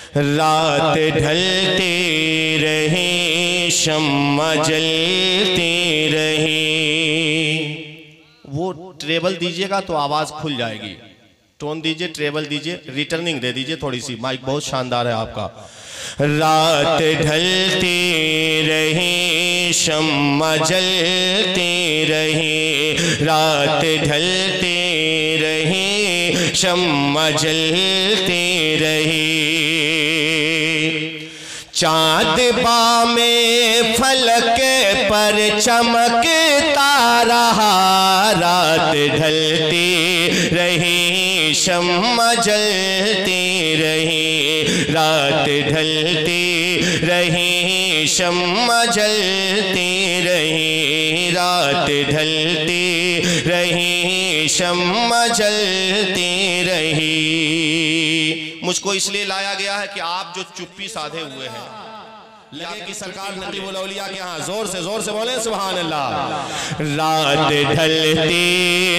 रात ढलते रहे शम्मा जलते रहे। वो ट्रेबल दीजिएगा तो आवाज खुल जाएगी। टोन दीजिए, ट्रेबल दीजिए, रिटर्निंग दे दीजिए थोड़ी सी। माइक बहुत शानदार है आपका। रात ढलते रहे शम्मा जलते रहे, रात ढलते रहे शम्मा जलते रहे। चाँद बामे फलक पर चमकता रहा, रात ढलते रहे शम्मा जलते रहे, रात ढलते रहे शम्मा जलते रहे, रात ढलते रहे शम्मा जलते रहे। मुझको इसलिए लाया गया है कि आप जो चुप्पी साधे हुए हैं, लगे कि सरकार नकीबुल औलिया के यहाँ जोर से बोले सुभान अल्लाह। रात ढलते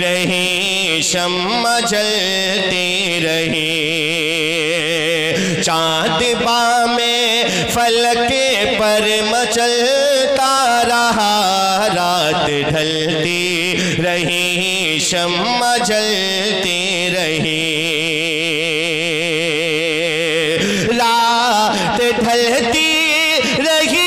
रहे शम्मा जलते रहे, चाँद बामे फलक पर मचलता रहा, रात ढलते रहे शम्मा जलते रहे, रात ढलती रही।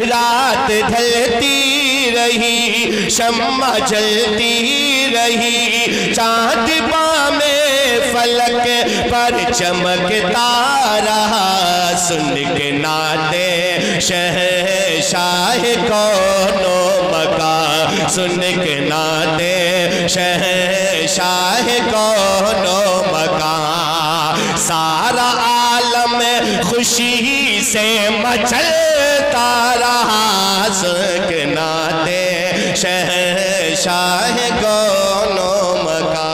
रात ढलती रही शम्मा जलती रही, चाँद बामे फलक पर चमकता रहा। सुन के नाते शहंशाह कौनो मका, सुन के नाते शहंशाह कौनो मका, सारा आलम खुशी से मचलता रहा। सुन के नाते शहंशाह कौनो मका,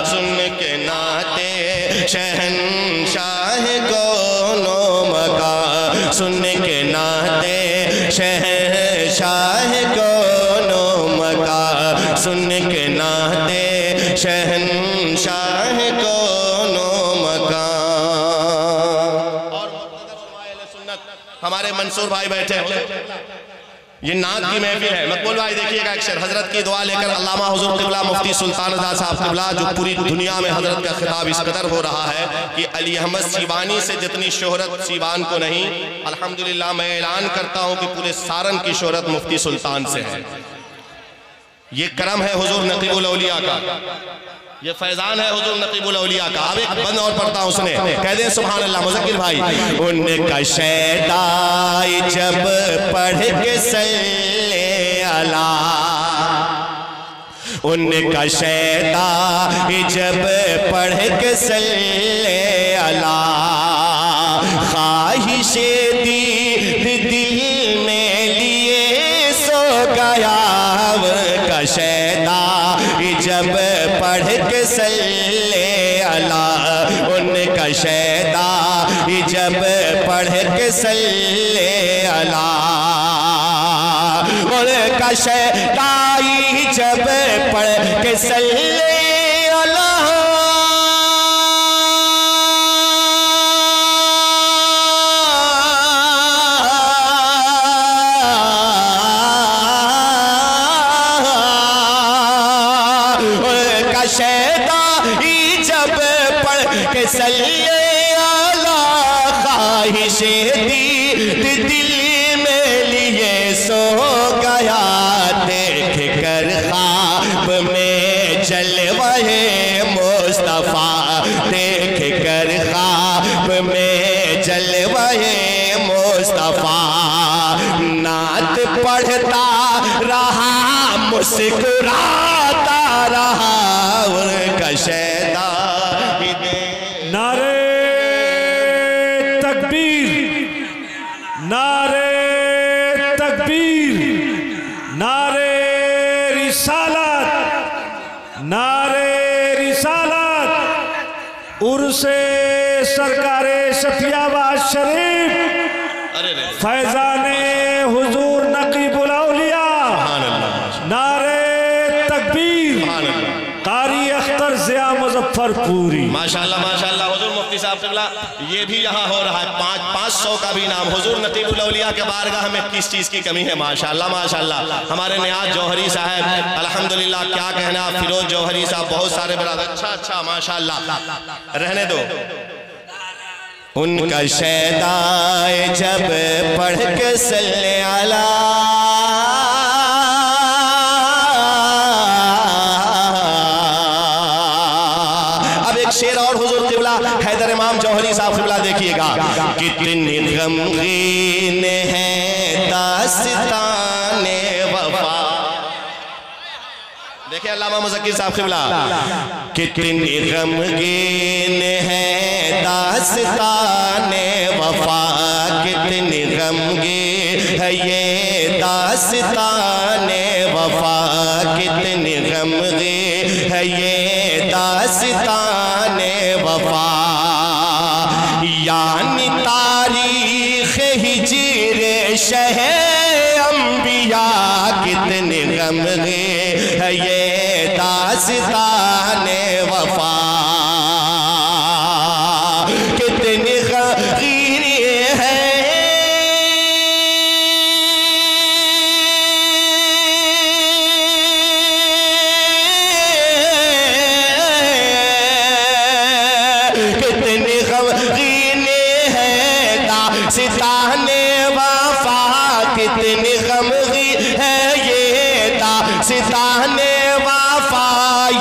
सुन के नाते शहंशाह कौनो मका, सुन के नाते शहंशाह कौनो मका, सुन के नाते शहंशाह कौनो मका। और हमारे मंसूर भाई बैठे हैं, ये नात की महफिल है। मकबूल भाई देखिएगा अक्षर हजरत की दुआ लेकर अल्लामा हुजूर क़िबला मुफ्ती सुल्तान रज़ा साहब क़िबला, जो पूरी दुनिया में हजरत का खिताब इस कदर हो रहा है कि अली अहमद सीबानी से जितनी शोहरत सीबान को नहीं, अल्हम्दुलिल्लाह मैं ऐलान करता हूँ कि पूरे सारन की शोहरत मुफ्ती सुल्तान से है। ये करम है हुजूर नकीबुल औलिया का, ये फैजान है हुजूर नकीबुल औलिया का। अब एक बंद और पढ़ता हूँ, सुने, कह दे सुभान अल्लाह मुज़क्किर भाई। उनका शैदाई जब पढ़ के सल्ले अला, उनका शैदाई जब पढ़ के सल्ले अला, ख्वाहिशे दिल में लिए सो गया। उनका शैदाई जब पढ़ के सल्ले अला, उनका शैदा जब पढ़ के सल्ले अला, उनका शैदाई जब पढ़ के सल्ले अला, शैदाई जब पढ़ के सल्ले अला, ख्वाहिशे दिल में लिए सो गया। देख कर ख्वाब में जलवाए मुस्तफ़ा, देख कर ख्वाब में जलवाए मुस्तफ़ा, नात पढ़ता रहा मुस्कुराता रहा। उनका शैदा नारे तकबीर, नारे तकबीर, नारे रिसालत, नारे रिसालत, उर्से सरकारे सफियाबाद शरीफ। फैजाने हुजूर नकीबुल औलिया, नारे तकबीर, कारी अख्तर ज़िया मुज़फ्फरपुरी। माशाल्लाह माशाल्लाह। हुजूर मुफ्ती साहब क़िबला, ये भी यहाँ हो रहा है 500 का भी नाम। हुजूर नकीबुल औलिया के बारगाह में किस चीज़ की कमी है? माशाल्लाह माशाल्लाह। हमारे नियाज़ जौहरी साहब अल्हम्दुलिल्लाह, क्या कहना, फिरोज जौहरी साहब, बहुत सारे बरादर। अच्छा माशाल्लाह, रहने दो। उनका शैदाए जब पढ़ के सल्ले अला, शेर और हुजूर क़िबला हैदर इमाम जौहरी साहब क़िबला देखिएगा, कितनी गमगीन है दास्ताने वफा। देखिए अल्लामा मुज़क्किर साहब क़िबला, कितनी गमगीन है दास्ताने वफा, कितनी गमगीन है ये दास्ताने वफा, कितनी गमगीन है ये दास्ताने वफा। यानी तारीख़ हिज्र शह अंबिया, कितने गमगीन है ये दास्ताने वफा, कितनी गमगीन है दास्ताने वफा, कितनी गमगीन है ये दास्ताने वफा।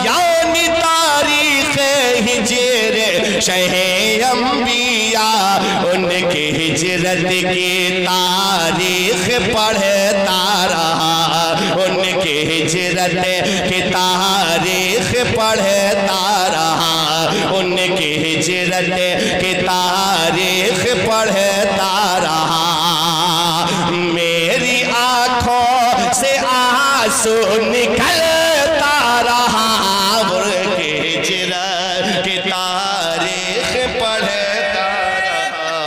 यानी तारीख़ हिज्र शह अंबिया, उनकी हिजरत की तारीख़ पढ़ता रहा, उनकी हिजरत की तारीख़ पढ़ता रहा, उनकी हिजरत की तारीख़ पढ़ता रहा। मेरी आँखों से आंसू निकलता रहा, उनकी हिजरत की तारीख़ पढ़ता रहा।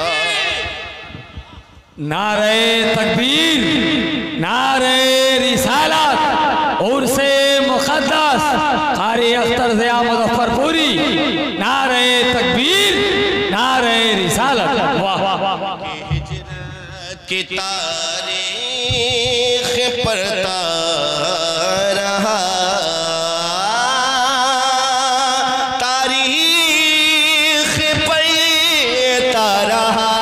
नारे तकबीर, नारे रिसालत, उर्से मुक़द्दस, कारी अख्तर ज़िया मुज़फ्फरपुरी। नारे तकबीर, नारे रिसालत। वाह की तारीख़ पढ़ता रहा, तारीख़ पढ़ता रहा,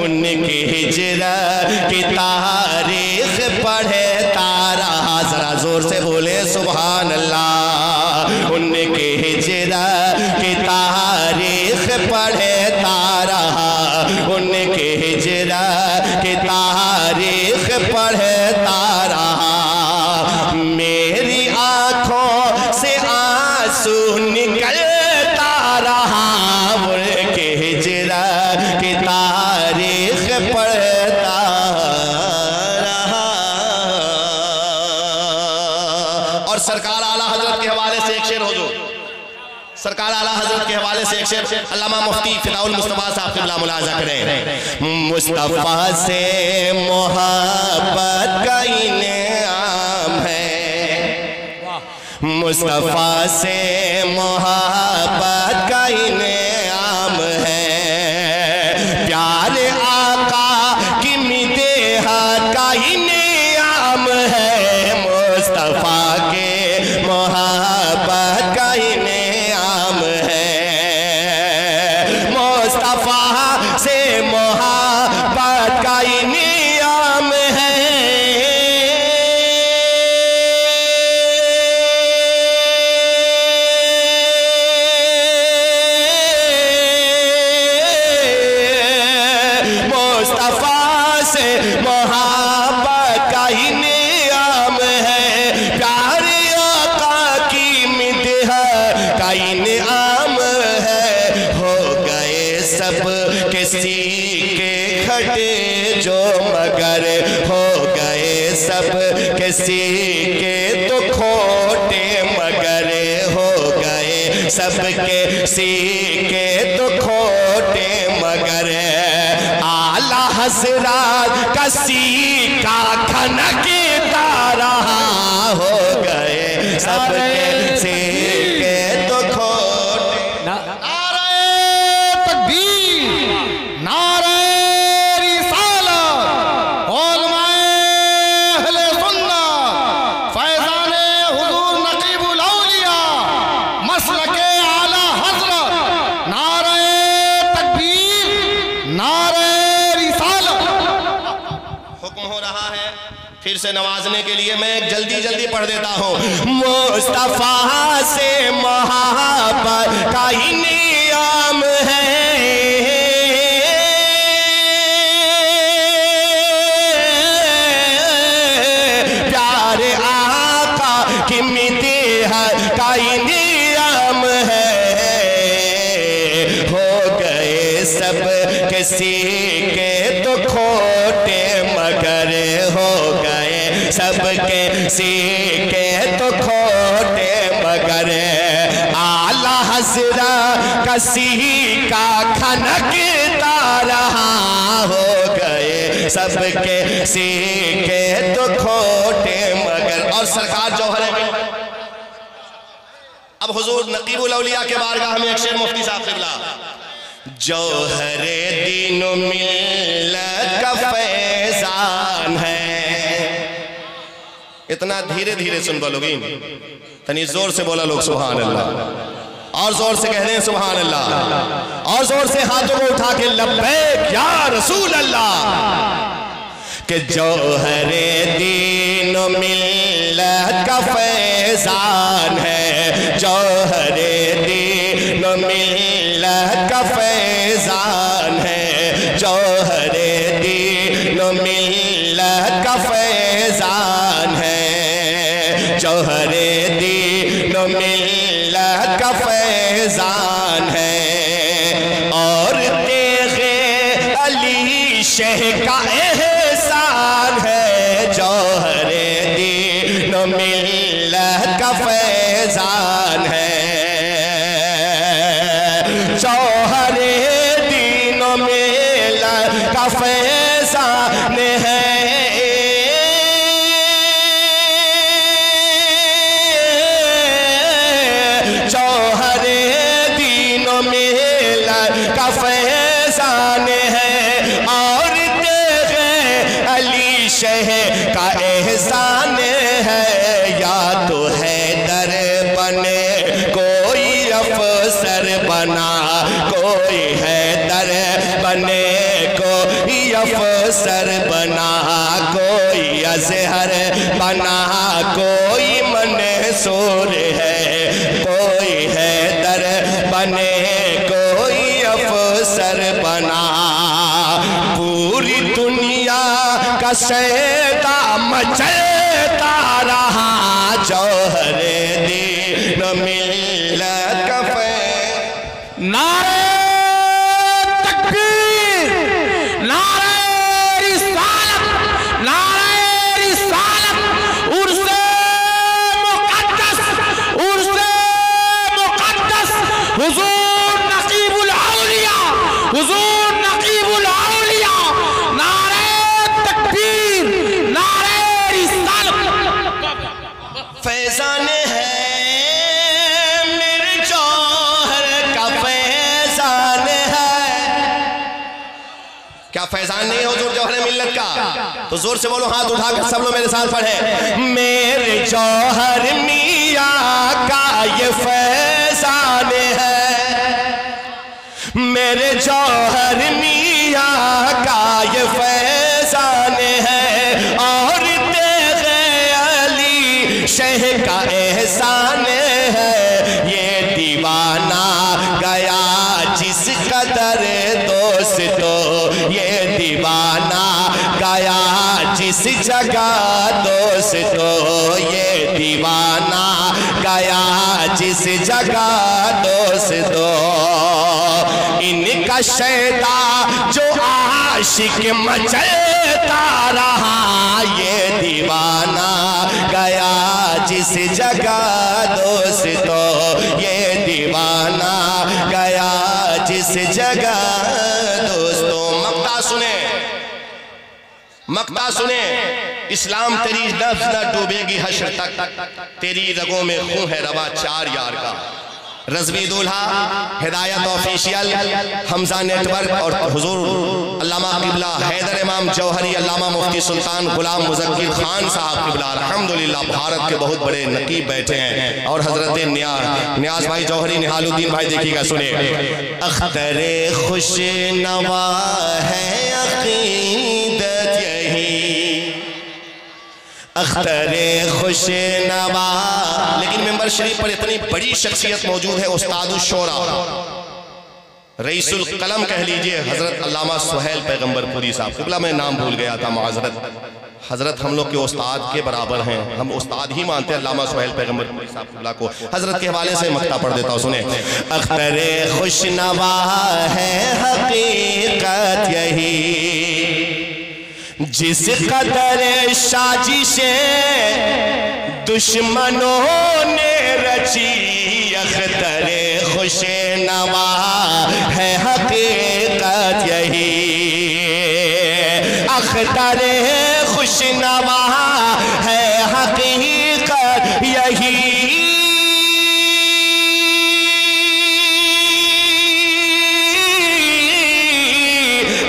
उनकी हिजरत की तारीख़ पढ़ता रहा। जरा जोर से बोले सुभान अल्लाह। उनकी हिजरत की तारीख़ पढ़ता रहा, उनकी हिजरत की तारीख़ पढ़ता रहा। मेरी आँखों से आंसू निकलता रहा, उनकी हिजरत की तारीख़ पढ़ता रहा। और सरकार आला हज़रत के हवाले से एक शेर हुजूर, सरकार आला हज़रत के हवाले से एक शेर अल्लामा मुफ्ती फ़िदाउल मुस्तफ़ा साहब क़िबला मुलाज़ा करें। मुस्तफ़ा से मोहब्बत का इनाम है, मुस्तफ़ा से मोहब्बत का इनाम है, प्यारे आका की मिदेह का इनाम है, मुस्तफ़ा के मोहब्बत का इनाम है, मुस्तफ़ा से मोहब्बत का इनाम है। मुस्तफ़ा से मोहब्बत का इनाम है, प्यारे आका की मिदह का इनाम है। हो गए सब किसी के खटे जो मगर, हो गए सब किसी के तो खोटे मगर, हो गए सब किसी के तो खोटे मगर आला हजरत कसी का खनकता रहा। हो गए सबके सीके तो खोटे। नारे तकबीर, नारे रिसालत, उलमाए अहले सुन्नत, फैज़ाने हुजूर नकीबुल औलिया, मसलके आला हज़रत, नारे तकबीर, नारे रिसालत। हुक्म हो रहा है फिर से नवाजने के लिए। मैं जल्दी जल्दी पढ़ देता हूँ। मुस्तफा से मोहब्बत का ही नियम है, प्यारे आका की मित्तहत का ही नियम है। हो गए सब किसी के तो खोटे मगर हो गए सबके सीके तो खोटे मगर आला हजरत कसी का खनकता रहा। हो गए सबके सीके तो खोटे मगर। और सरकार जौहर में अब हुजूर नकीबुल औलिया के बारगाह में एक शेर मुफ्ती साहब क़िबला। जौहरे दीनो मिल्लत का फैज़ान है। इतना धीरे धीरे सुन बोलोगी, तनी जोर से बोला लोग सुभान अल्लाह, और जोर से कह दें सुभान अल्लाह, और जोर से हाथों को उठा के लब्बैक या रसूल अल्लाह। कि जौहरे दीन मिल्लत का फैज़ान है, जौहरे दीन मिल्लत का फैज़ान है, जौहरे दीन मिल्लत का फैज़ान है, जौहरे दीन मिल्लत का फैज़ान है। और तेग़े अली शह का एहसान है, जौहरे दीन मिल्लत का फैज़ान है, जौहरे दीन मिल्लत का फैज़ान है। जौहरे दीन मिल्लत का फैज़ान है। और तेरे अली शह का एहसान है। या तो है दर बने कोई अफसर बना, कोई है दर बने कोई अफसर बना, कोई अज़हर बना, कोई मंसूर है, कोई है दर बने कोई अफसर बना। पूरी दुनिया का शैता मचलता रहा, जौहरे दीन मिल्लत का फैज़ान। नारे तकबीर, नारे रिसालत, नारे रिसालत, उर्से मुक़द्दस, उर्से मुक़द्दस, हुजूर नकीबुल औलिया, हुजूर नकीबुल औलिया, नारे तकबीर, नारे रिसालत। फैज़ान है मेरे जौहर का फैज़ान है। क्या फैज़ान नहीं हो जौहर मिल्लत का? तो जोर से बोलो, हाथ उठाकर सब लोग मेरे साथ पढ़े। मेरे जौहर मियाँ का ये फैज़ान है, मेरे जौहर मियाँ का ये फैज़ान है। और तेरे अली शह का एहसान है। ये दीवाना गया जिस कदर दोस्तों, ये दीवाना गया जिस जगह दोस्तों, ये दीवाना गया जिस जगह दोस्तों। इनका शैता जो आशिक मचलता रहा, ये दीवाना गया जिस जगह दोस्तों, ये दीवाना गया जिस जगह मक्ता सुने, इस्लाम तेरी नफ्स न डूबेगी हश्र तक, तेरी रगों में खून है रवा 4 यार का। रज़वी दूल्हा, हिदायत ऑफिशियल, हमजा नेटवर्क और हुजूर अल्लामा किबला हैदर इमाम जौहरी, अल्लामा मुफ्ती सुल्तान गुलाम मुज़क्किर खान साहब किबला अल्हम्दुलिल्लाह भारत के बहुत बड़े नकीब बैठे हैं, और हजरत नियाज भाई जौहरी, निहालुद्दीन भाई देखिएगा, सुने। अख्तरे खुश नवा है अक़ीदत यही, अख्तरे खुश नवा। लेकिन मेंबर शरीफ पर इतनी बड़ी शख्सियत मौजूद है, उस्तादुल शोरा, रईसुल कलम कह लीजिए, हजरत अल्लामा सुहैल पैगंबरपुरी साहब किबला, मैं नाम भूल गया था, माजरत। हजरत हम लोग के उस्ताद के बराबर हैं, हम उस्ताद ही मानते हैं अल्लामा सुहैल पैगंबरपुरी साहब किबला को। हजरत के हवाले से मक्ता पढ़ देता हूँ, सुने। अख्तरे खुशनवा है हकीकत यही, जिस कदर साजिशें दुश्मनों ने रची, अख्तरे खुशे नवा है हकीकत यही, अख्तरे खुश नवा है हकीकत यही,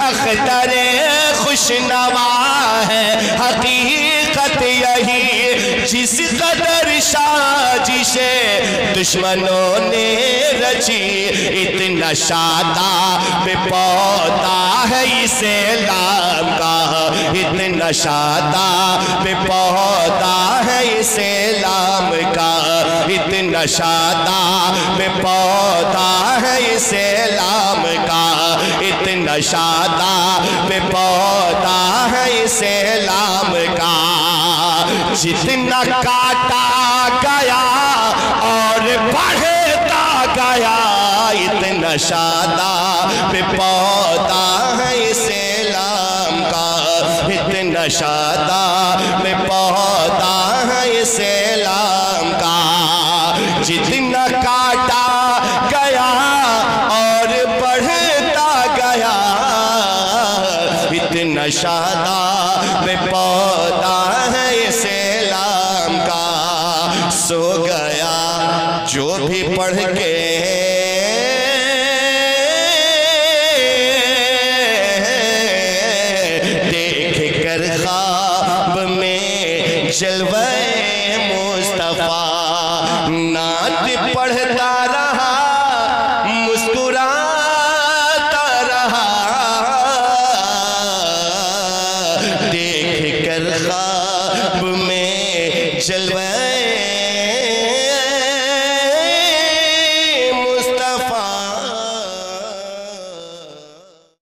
अख्तरे खुश नवा है हकीकत यही, जिस कदर साजिशे दुश्मनों ने रची, इतना शादाब पौधा है इसे लाम का, इतना शादाब पौधा है इसे लाम का, इतना शादाब पौधा है इसे लाम का, इतना शादाब पौधा है इसे लाम का, जितना काटा गया और बढ़ता गया, इतना शादाब पौधा है इसे लाम का, इतना शादाब पौधा है इसे लाम का, जितना काटा गया और बढ़ता गया, इतना शादाब पौधा है इसे लाम का। सो गया जो भी पढ़ के देख कर ख्वाब में जलवे मुस्तफा, नात पढ़ता रहा मुस्कुराता रहा, देख कर ख्वाब में जलवे